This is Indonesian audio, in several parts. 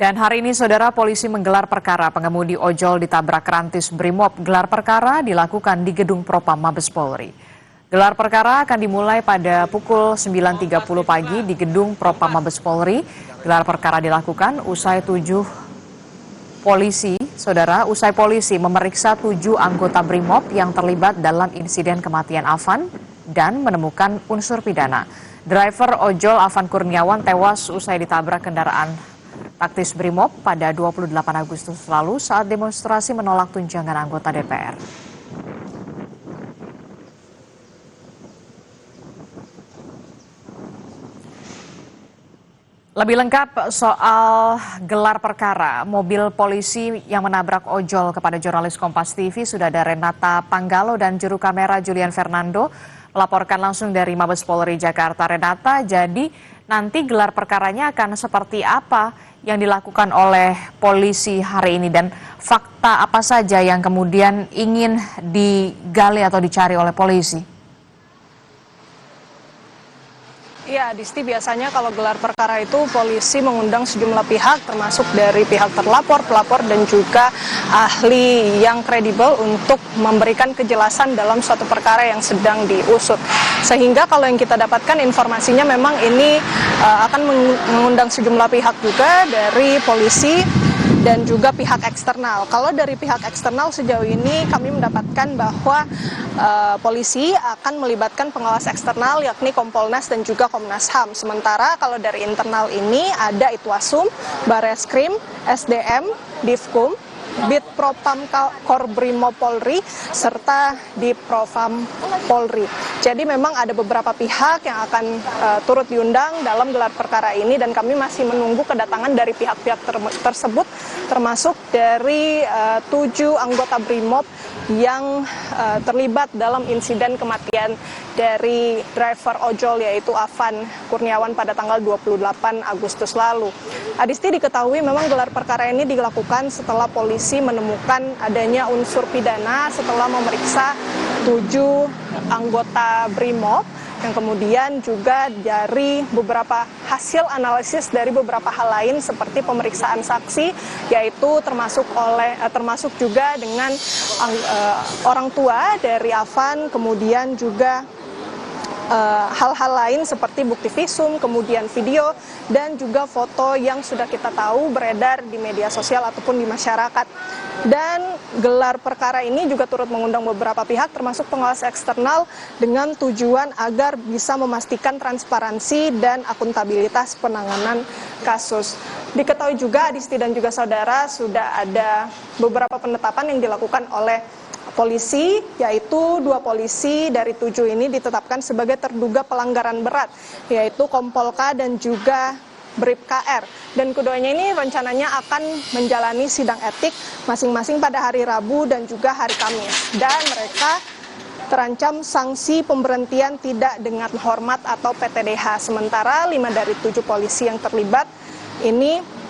Dan hari ini, saudara, polisi menggelar perkara pengemudi ojol ditabrak Rantis Brimob. Gelar perkara dilakukan di Gedung Propam Mabes Polri. Gelar perkara akan dimulai pada pukul 9.30 pagi di Gedung Propam Mabes Polri. Gelar perkara dilakukan usai polisi memeriksa 7 anggota Brimob yang terlibat dalam insiden kematian Afan dan menemukan unsur pidana. Driver ojol Afan Kurniawan tewas usai ditabrak kendaraan taktis Brimob pada 28 Agustus lalu saat demonstrasi menolak tunjangan anggota DPR. Lebih lengkap soal gelar perkara mobil polisi yang menabrak ojol kepada jurnalis Kompas TV sudah ada Renata Panggalo dan juru kamera Julian Fernando melaporkan langsung dari Mabes Polri Jakarta. Renata, jadi nanti gelar perkaranya akan seperti apa yang dilakukan oleh polisi hari ini dan fakta apa saja yang kemudian ingin digali atau dicari oleh polisi? Ya, Disti, biasanya kalau gelar perkara itu polisi mengundang sejumlah pihak termasuk dari pihak terlapor, pelapor dan juga ahli yang kredibel untuk memberikan kejelasan dalam suatu perkara yang sedang diusut. Sehingga kalau yang kita dapatkan informasinya memang ini akan mengundang sejumlah pihak juga dari polisi dan juga pihak eksternal. Kalau dari pihak eksternal sejauh ini kami mendapatkan bahwa polisi akan melibatkan pengawas eksternal yakni Kompolnas dan juga Komnas HAM. Sementara kalau dari internal ini ada Itwasum, Bareskrim, SDM, Divkum, Bid Propam Korbrimob Polri, serta di Propam Polri. Jadi memang ada beberapa pihak yang akan turut diundang dalam gelar perkara ini dan kami masih menunggu kedatangan dari pihak-pihak tersebut termasuk dari 7 anggota Brimob yang terlibat dalam insiden kematian dari driver ojol yaitu Afan Kurniawan pada tanggal 28 Agustus lalu. Adisti, diketahui memang gelar perkara ini dilakukan setelah polisi menemukan adanya unsur pidana setelah memeriksa 7 anggota Brimob yang kemudian juga dari beberapa hasil analisis dari beberapa hal lain seperti pemeriksaan saksi yaitu termasuk juga dengan orang tua dari Afan, kemudian juga hal-hal lain seperti bukti visum, kemudian video, dan juga foto yang sudah kita tahu beredar di media sosial ataupun di masyarakat. Dan gelar perkara ini juga turut mengundang beberapa pihak termasuk pengawas eksternal dengan tujuan agar bisa memastikan transparansi dan akuntabilitas penanganan kasus. Diketahui juga, Adisti dan juga saudara, sudah ada beberapa penetapan yang dilakukan oleh polisi, yaitu 2 polisi dari 7 ini ditetapkan sebagai terduga pelanggaran berat, yaitu Kompolka dan juga Bribka-R. Dan keduanya ini rencananya akan menjalani sidang etik masing-masing pada hari Rabu dan juga hari Kamis. Dan mereka terancam sanksi pemberhentian tidak dengan hormat atau PTDH. Sementara 5 dari 7 polisi yang terlibat ini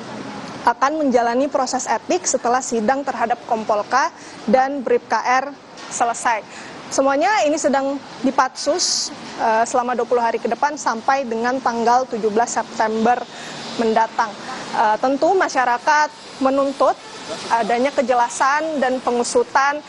akan menjalani proses etik setelah sidang terhadap Kompolka dan Bribka-R selesai. Semuanya ini sedang dipatsus selama 20 hari ke depan sampai dengan tanggal 17 September mendatang. Tentu masyarakat menuntut adanya kejelasan dan pengusutan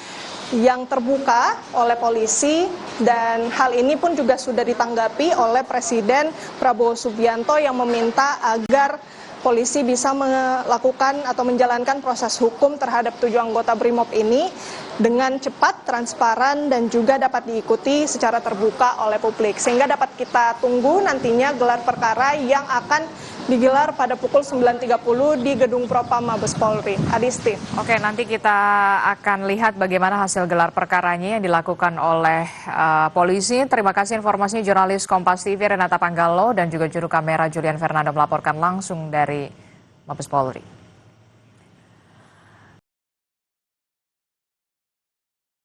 yang terbuka oleh polisi dan hal ini pun juga sudah ditanggapi oleh Presiden Prabowo Subianto yang meminta agar polisi bisa melakukan atau menjalankan proses hukum terhadap 7 anggota Brimob ini dengan cepat, transparan, dan juga dapat diikuti secara terbuka oleh publik. Sehingga dapat kita tunggu nantinya gelar perkara yang akan digelar pada pukul 9.30 di Gedung Propam Mabes Polri. Adisti. Oke, nanti kita akan lihat bagaimana hasil gelar perkaranya yang dilakukan oleh polisi. Terima kasih informasinya jurnalis Kompas TV Renata Panggalo dan juga juru kamera Julian Fernando melaporkan langsung dari Mabes Polri.